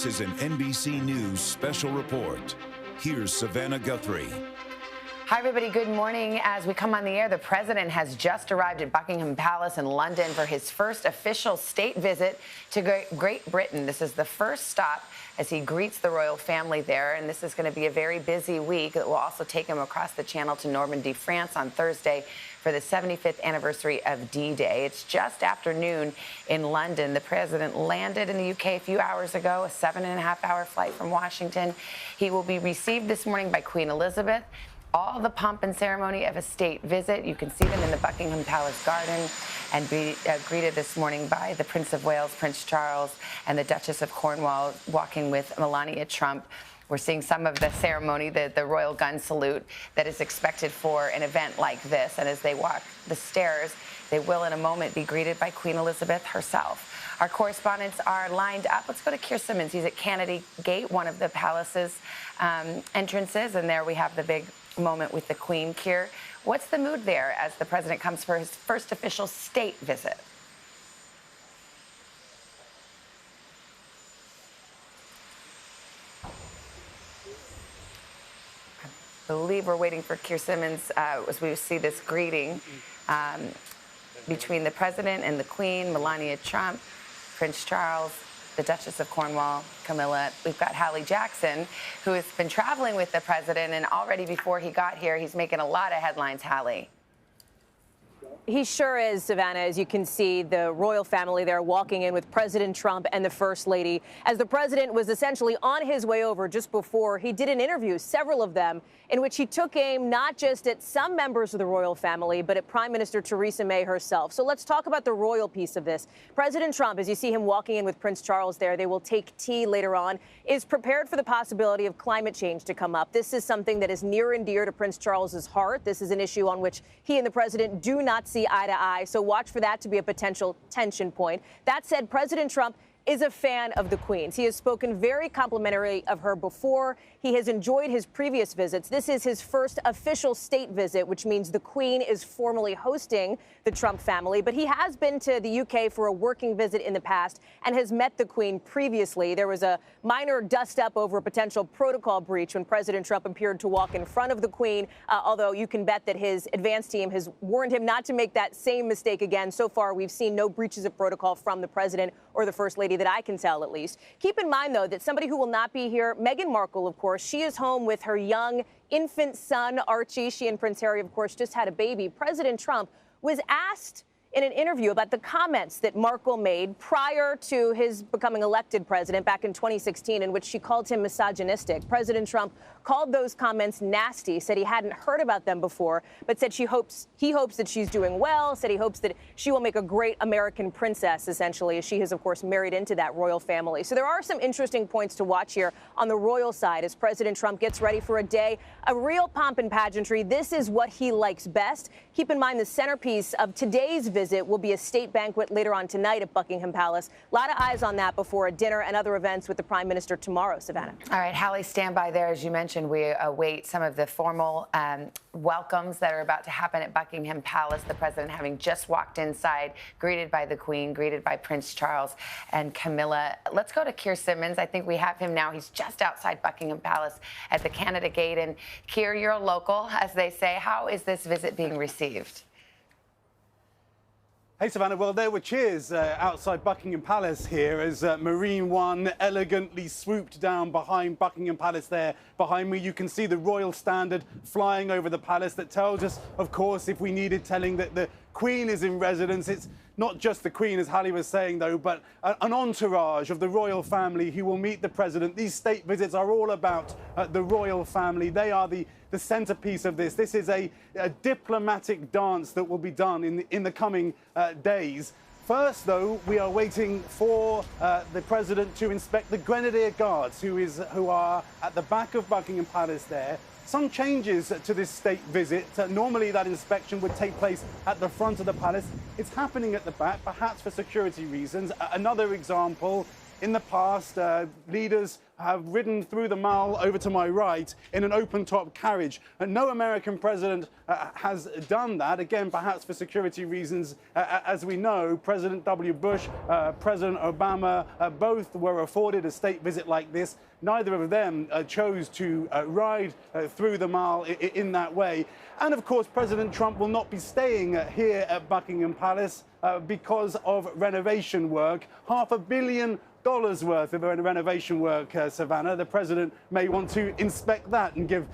This is an NBC News special report. Here's Savannah Guthrie. Hi, everybody. Good morning. As we come on the air, the president has just arrived at Buckingham Palace in London for his first official state visit to Great Britain. This is the first stop as he greets the royal family there, and this is going to be a very busy week. It will also take him across the channel to Normandy, France on Thursday for the 75th anniversary of D-Day. It's just after noon in London. The president landed in the UK a few hours ago, a 7.5-hour flight from Washington. He will be received this morning by Queen Elizabeth. All the pomp and ceremony of a state visit. You can see them in the Buckingham Palace garden and be greeted this morning by the Prince of Wales, Prince Charles, and the Duchess of Cornwall walking with Melania Trump. We're seeing some of the ceremony, the royal gun salute that is expected for an event like this. And as they walk the stairs, they will in a moment be greeted by Queen Elizabeth herself. Our correspondents are lined up. Let's go to Keir Simmons. He's at Kennedy Gate, one of the palace's entrances. And there we have the big moment with the Queen. Keir, what's the mood there as the president comes for his first official state visit? I believe we're waiting for Keir Simmons as we see this greeting between the president and the Queen, Melania Trump, Prince Charles, the Duchess of Cornwall, Camilla. We've got Hallie Jackson, who has been traveling with the president, and already before he got here, he's making a lot of headlines. Hallie. He sure is, Savannah. As you can see, the royal family there walking in with President Trump and the First Lady. As the president was essentially on his way over just before, he did an interview, several of them, in which he took aim not just at some members of the royal family, but at Prime Minister Theresa May herself. So let's talk about the royal piece of this. President Trump, as you see him walking in with Prince Charles there, they will take tea later on, is prepared for the possibility of climate change to come up. This is something that is near and dear to Prince Charles's heart. This is an issue on which he and the president do not see eye to eye, so watch for that to be a potential tension point. That said, President Trump is a fan of the Queen's. He has spoken very complimentary of her before. He has enjoyed his previous visits. This is his first official state visit, which means the Queen is formally hosting the Trump family. But he has been to the UK for a working visit in the past and has met the Queen previously. There was a minor dust-up over a potential protocol breach when President Trump appeared to walk in front of the Queen, although you can bet that his advance team has warned him not to make that same mistake again. So far, we've seen no breaches of protocol from the president or the First Lady that I can tell, at least. Keep in mind, though, that somebody who will not be here, Meghan Markle, of course, she is home with her young infant son, Archie. She and Prince Harry, of course, just had a baby. President Trump was asked in an interview about the comments that Markle made prior to his becoming elected president back in 2016, in which she called him misogynistic. President Trump called those comments nasty, said he hadn't heard about them before, but said he hopes that she's doing well, said he hopes that she will make a great American princess, essentially, as she has, of course, married into that royal family. So there are some interesting points to watch here on the royal side as President Trump gets ready for a day of real pomp and pageantry. This is what he likes best. Keep in mind the centerpiece of today's visit will be a state banquet later on tonight at Buckingham Palace. A lot of eyes on that before a dinner and other events with the Prime Minister tomorrow, Savannah. All right, Hallie, stand by there. As you mentioned, we await some of the formal welcomes that are about to happen at Buckingham Palace. The president having just walked inside, greeted by the Queen, greeted by Prince Charles and Camilla. Let's go to Keir Simmons. I think we have him now. He's just outside Buckingham Palace at the Canada Gate. And Keir, you're a local, as they say. How is this visit being received? Hey, Savannah. Well, there were cheers outside Buckingham Palace here as Marine One elegantly swooped down behind Buckingham Palace there. Behind me, you can see the royal standard flying over the palace that tells us, of course, if we needed telling, that the Queen is in residence. It's not just the Queen, as Hallie was saying, though, but an entourage of the royal family who will meet the president. These state visits are all about the royal family. They are the centerpiece of this. This is a diplomatic dance that will be done in the coming days. First, though, we are waiting for the president to inspect the Grenadier Guards, who are at the back of Buckingham Palace there. Some changes to this state visit. Normally, that inspection would take place at the front of the palace. It's happening at the back, perhaps for security reasons. Another example in the past, leaders have ridden through the Mall over to my right in an open-top carriage. And no American president has done that, again, perhaps for security reasons. As we know, President W. Bush, President Obama, both were afforded a state visit like this. Neither of them chose to ride through the Mall in that way. And of course, President Trump will not be staying here at Buckingham Palace because of renovation work. $500 million worth of renovation work, Savannah. The president may want to inspect that and give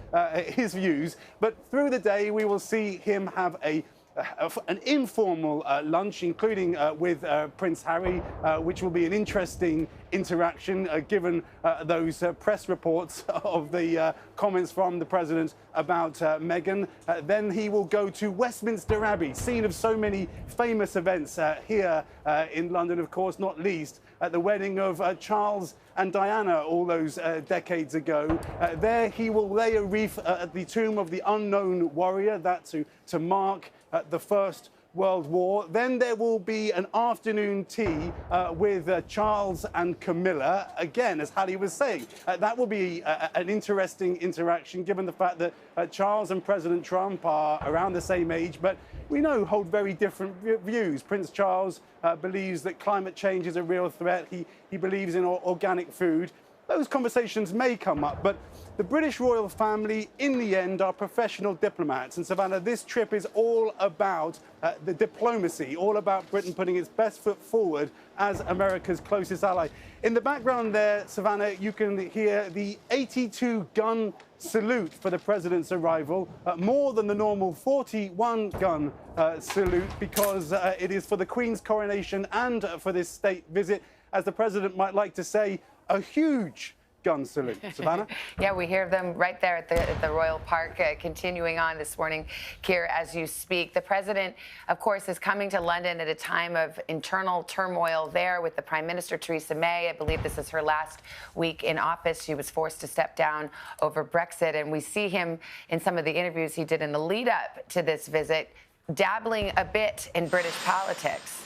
his views. But through the day, we will see him have an informal lunch, including with Prince Harry, which will be an interesting interaction given those press reports of the comments from the president about Meghan. Then he will go to Westminster Abbey, scene of so many famous events here in London, of course, not least at the wedding of Charles and Diana all those decades ago. There he will lay a wreath at the tomb of the unknown warrior, that to mark the First World War. Then there will be an afternoon tea with Charles and Camilla. Again, as Hallie was saying, that will be an interesting interaction, given the fact that Charles and President Trump are around the same age, but we know hold very different views. Prince Charles believes that climate change is a real threat. He believes in organic food. Those conversations may come up, but the British royal family, in the end, are professional diplomats. And Savannah, this trip is all about the diplomacy, all about Britain putting its best foot forward as America's closest ally. In the background there, Savannah, you can hear the 82-gun salute for the president's arrival, more than the normal 41-gun salute, because it is for the Queen's coronation and for this state visit, as the president might like to say, a huge gun salute. Savannah? Yeah, we hear them right there at the Royal Park, continuing on this morning, Keir, as you speak. The president, of course, is coming to London at a time of internal turmoil there with the Prime Minister, Theresa May. I believe this is her last week in office. She was forced to step down over Brexit, and we see him in some of the interviews he did in the lead up to this visit, dabbling a bit in British politics.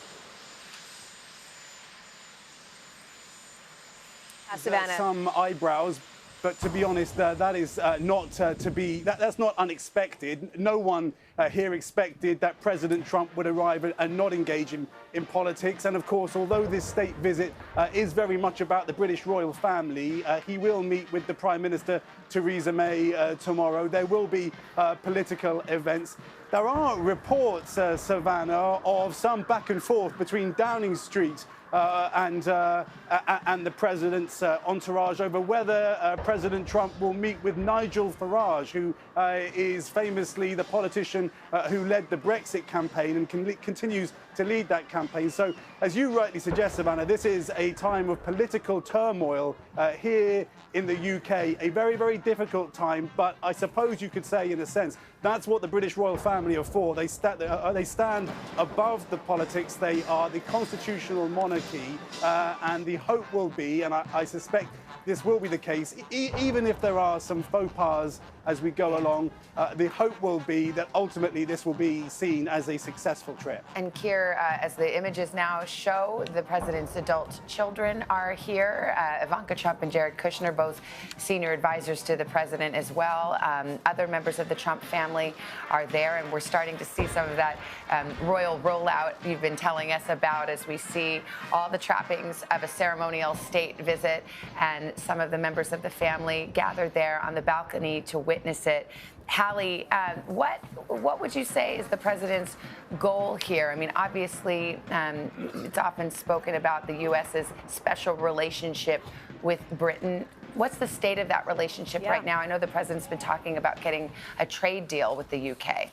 Savannah. Some eyebrows, but to be honest, that is that's not unexpected. No one here expected that President Trump would arrive and not engage in politics. And of course, although this state visit is very much about the British royal family, he will meet with the Prime Minister, Theresa May, tomorrow. There will be political events. There are reports, Savannah, of some back and forth between Downing Street and the president's entourage over whether President Trump will meet with Nigel Farage, who is famously the politician who led the Brexit campaign and continues to lead that campaign. So, as you rightly suggest, Savannah, this is a time of political turmoil here in the UK, a very, very difficult time, but I suppose you could say, in a sense, that's what the British royal family are for. They stand above the politics. They are the constitutional monarchy, and the hope will be, and I suspect this will be the case, even if there are some faux pas as we go along, the hope will be that ultimately this will be seen as a successful trip. And Keir, as the images now show, the president's adult children are here. Ivanka Trump and Jared Kushner, both senior advisors to the president as well. Other members of the Trump family are there, and we're starting to see some of that royal rollout you've been telling us about, as we see all the trappings of a ceremonial state visit, and some of the members of the family gathered there on the balcony to witness it. Hallie, what would you say is the president's goal here? I mean, obviously, it's often spoken about the U.S.'s special relationship with Britain. What's the state of that relationship right now? I know the president's been talking about getting a trade deal with the U.K.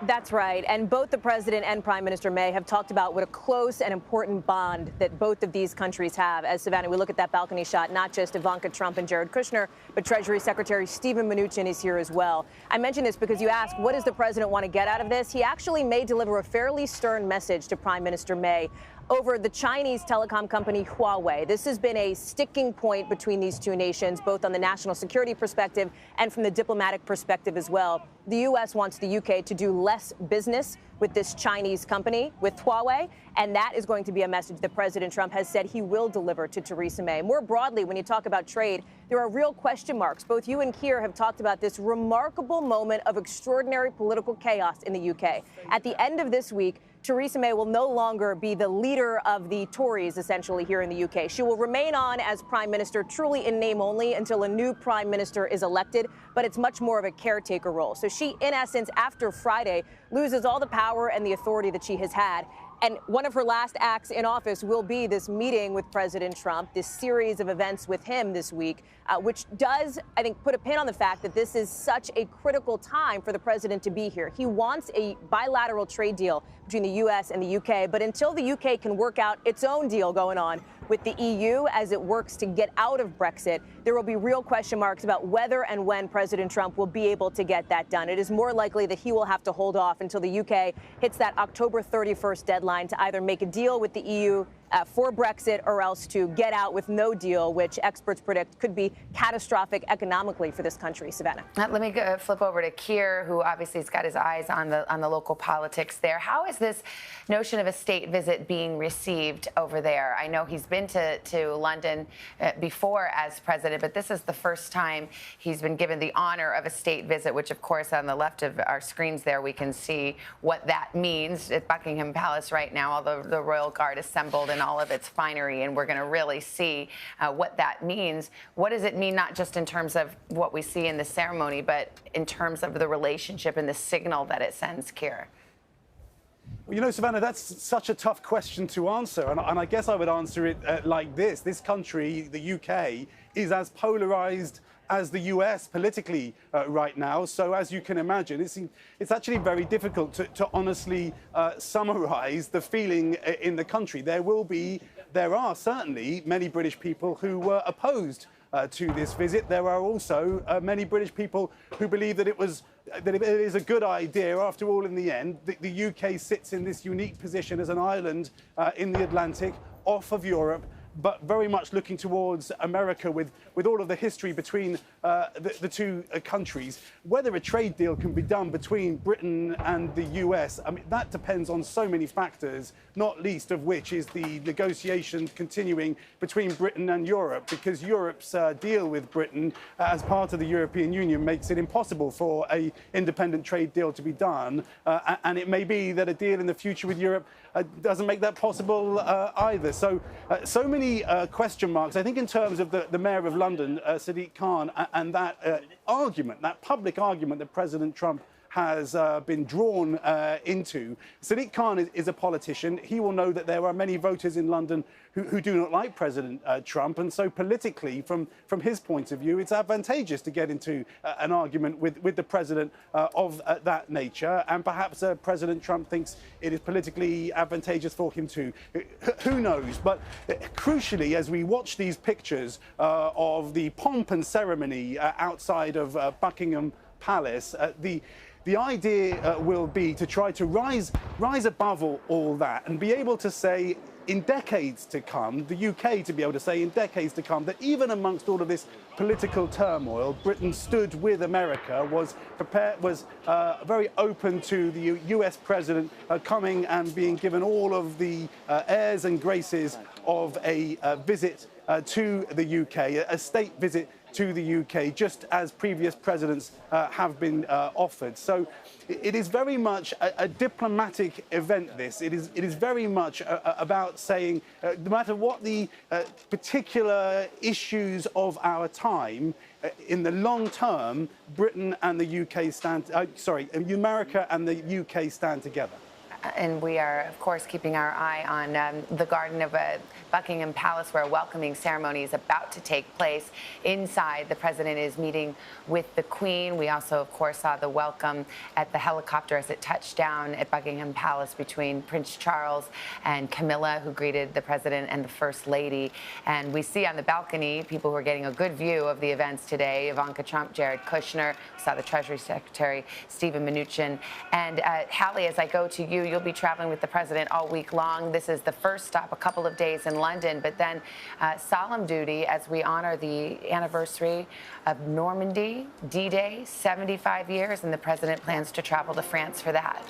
That's right. And both the president and Prime Minister May have talked about what a close and important bond that both of these countries have. As Savannah, we look at that balcony shot, not just Ivanka Trump and Jared Kushner, but Treasury Secretary Steven Mnuchin is here as well. I mention this because you ask, what does the president want to get out of this? He actually may deliver a fairly stern message to Prime Minister May over the Chinese telecom company Huawei. This has been a sticking point between these two nations, both on the national security perspective and from the diplomatic perspective as well. The U.S. wants the U.K. to do less business with this Chinese company, with Huawei, and that is going to be a message that President Trump has said he will deliver to Theresa May. More broadly, when you talk about trade, there are real question marks. Both you and Keir have talked about this remarkable moment of extraordinary political chaos in the U.K. At the end of this week, Theresa May will no longer be the leader of the Tories, essentially, here in the UK. She will remain on as prime minister, truly in name only, until a new prime minister is elected, but it's much more of a caretaker role. So she, in essence, after Friday, loses all the power and the authority that she has had. And one of her last acts in office will be this meeting with President Trump, this series of events with him this week, which does, I think, put a pin on the fact that this is such a critical time for the president to be here. He wants a bilateral trade deal between the U.S. and the U.K., but until the U.K. can work out its own deal going on with the EU as it works to get out of Brexit, there will be real question marks about whether and when President Trump will be able to get that done. It is more likely that he will have to hold off until the U.K. hits that October 31st deadline to either make a deal with the EU for Brexit or else to get out with no deal, which experts predict could be catastrophic economically for this country. Savannah. Let me flip over to Keir, who obviously has got his eyes on the local politics there. How is this notion of a state visit being received over there? I know he's been to London before as president, but this is the first time he's been given the honor of a state visit, which, of course, on the left of our screens there, we can see what that means at Buckingham Palace right now, all the royal guard assembled and all of its finery, and we're going to really see what that means. What does it mean, not just in terms of what we see in the ceremony, but in terms of the relationship and the signal that it sends, Keir? Well, you know, Savannah, that's such a tough question to answer, and I guess I would answer it like this. This country, the UK, is as polarized as the US politically right now. So as you can imagine, it's actually very difficult to honestly summarize the feeling in the country. There are certainly many British people who were opposed to this visit. There are also many British people who believe that it is a good idea. After all, in the end, the UK sits in this unique position as an island in the Atlantic, off of Europe, but very much looking towards America with all of the history between the two countries. Whether a trade deal can be done between Britain and the US, I mean, that depends on so many factors, not least of which is the negotiations continuing between Britain and Europe, because Europe's deal with Britain as part of the European Union makes it impossible for an independent trade deal to be done. And it may be that a deal in the future with Europe doesn't make that possible either. So many question marks. I think in terms of the Mayor of London, Sadiq Khan, and that argument, that public argument that President Trump has been drawn into. Sadiq Khan is a politician. He will know that there are many voters in London who do not like President Trump. And so politically, from his point of view, it's advantageous to get into an argument with the president of that nature. And perhaps President Trump thinks it is politically advantageous for him too. Who knows? But crucially, as we watch these pictures of the pomp and ceremony outside of Buckingham Palace, the idea will be to try to rise above all that and be able to say in decades to come, the UK to be able to say in decades to come, that even amongst all of this political turmoil, Britain stood with America, was prepared, was very open to the US president coming and being given all of the airs and graces of a visit to the UK, a state visit to the UK, just as previous presidents have been offered. So it is very much a diplomatic event, this. It is very much about saying, no matter what the particular issues of our time, in the long term, Britain and the UK stand, America and the UK stand together. And we are, of course, keeping our eye on the garden of Buckingham Palace, where a welcoming ceremony is about to take place. Inside, the president is meeting with the Queen. We also, of course, saw the welcome at the helicopter as it touched down at Buckingham Palace between Prince Charles and Camilla, who greeted the president and the First Lady. And we see on the balcony people who are getting a good view of the events today: Ivanka Trump, Jared Kushner. We saw the Treasury Secretary, Stephen Mnuchin. And Hallie, as I go to you, you'll be traveling with the president all week long. This is the first stop, a couple of days in London, but then solemn duty as we honor the anniversary of Normandy, D-Day, 75 years, and the president plans to travel to France for that.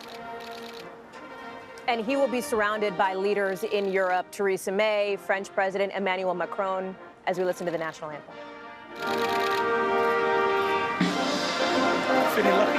And he will be surrounded by leaders in Europe, Theresa May, French President Emmanuel Macron, as we listen to the national anthem. Feeling lucky?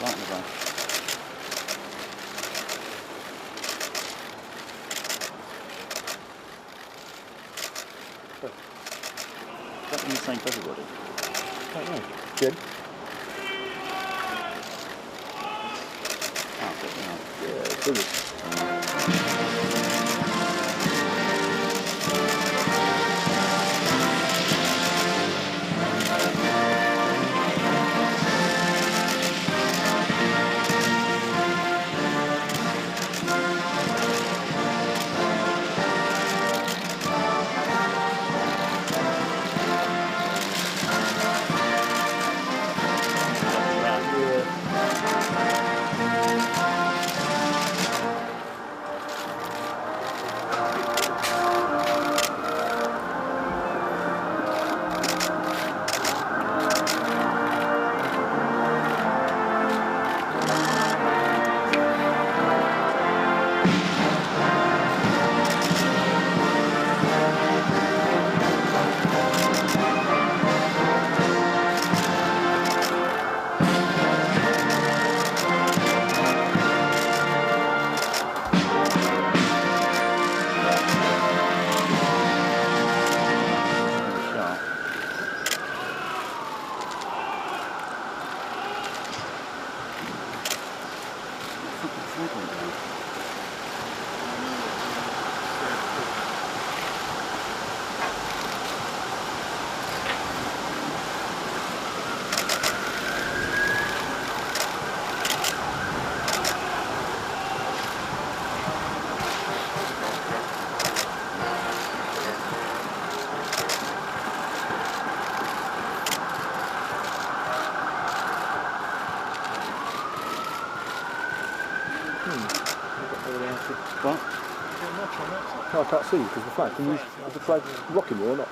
Right in the back. Is that the same for everybody? I don't know. Good. Yeah, brilliant. What? No, I can't see because the flag. Can you have the flag rocking you or not?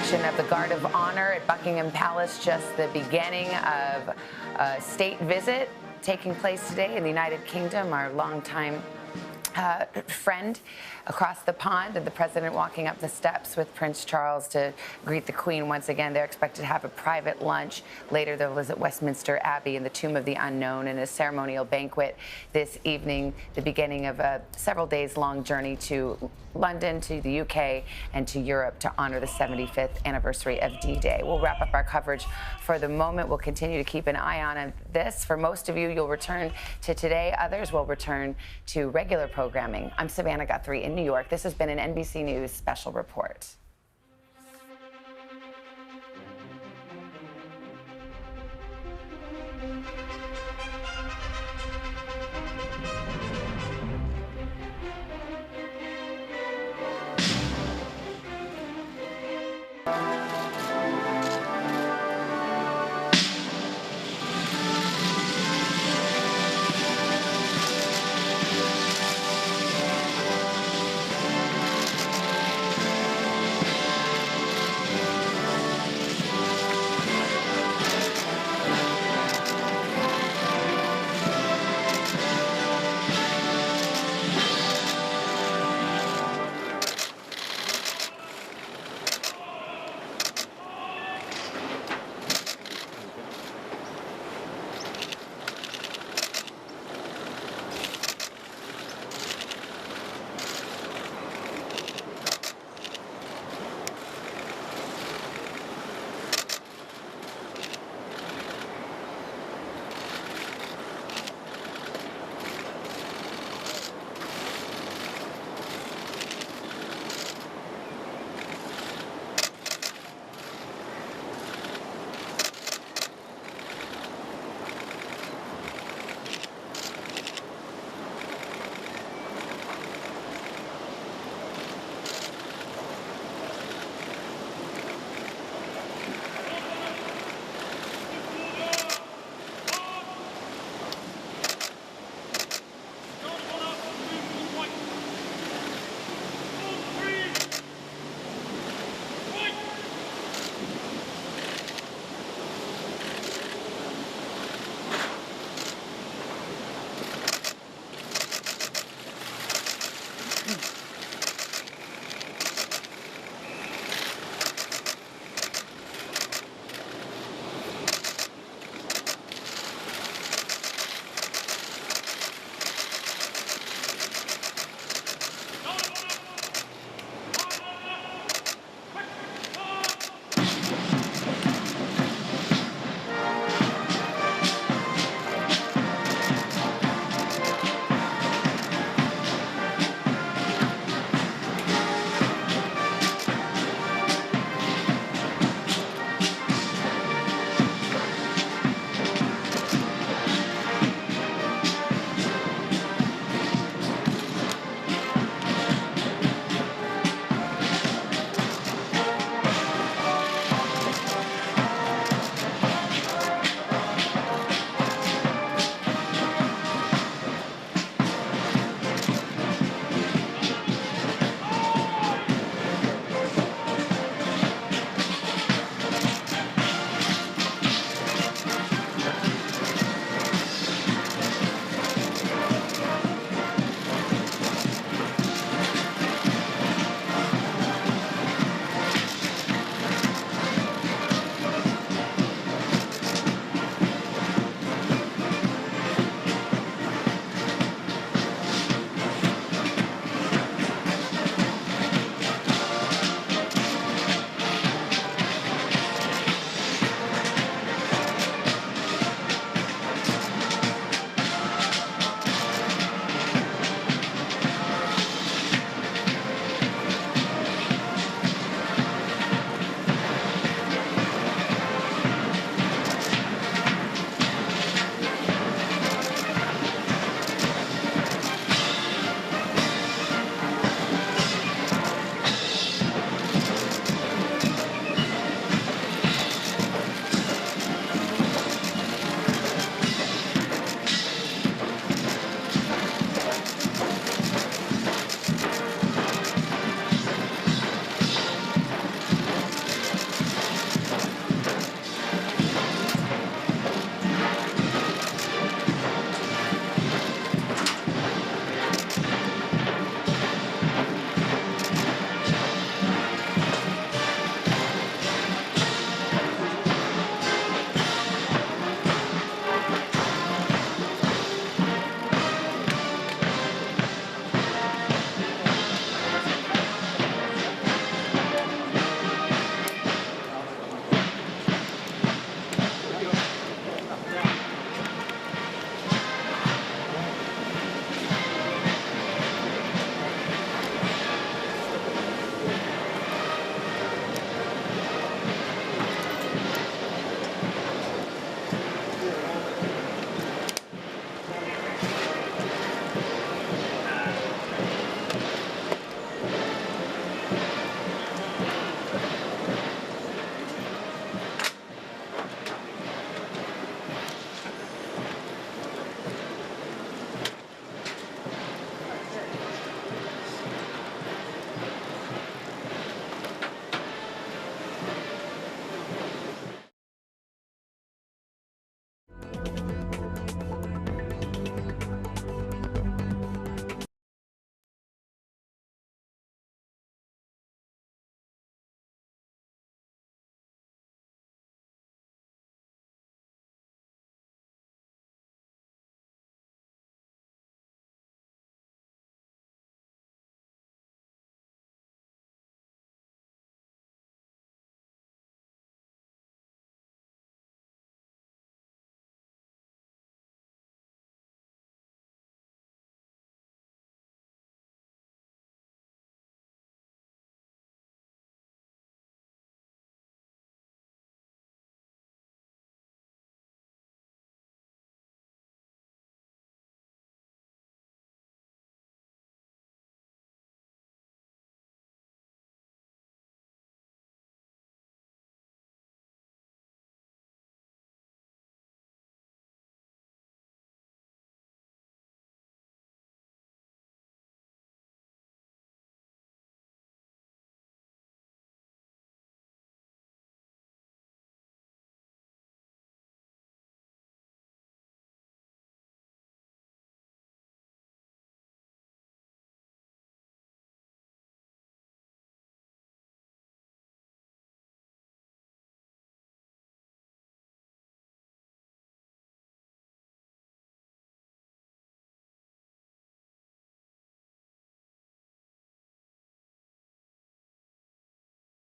reception of the Guard of Honor at Buckingham Palace, just the beginning of a state visit taking place today in the United Kingdom. Our longtime friend across the pond, and the president walking up the steps with Prince Charles to greet the Queen once again. They're expected to have a private lunch. Later, they'll visit Westminster Abbey and the Tomb of the Unknown, and a ceremonial banquet this evening, the beginning of a several days long journey to London, to the UK, and to Europe to honor the 75th anniversary of D-Day. We'll wrap up our coverage for the moment. We'll continue to keep an eye on this. For most of you, you'll return to Today. Others will return to regular programming. I'm Savannah Guthrie in New York. This has been an NBC News special report.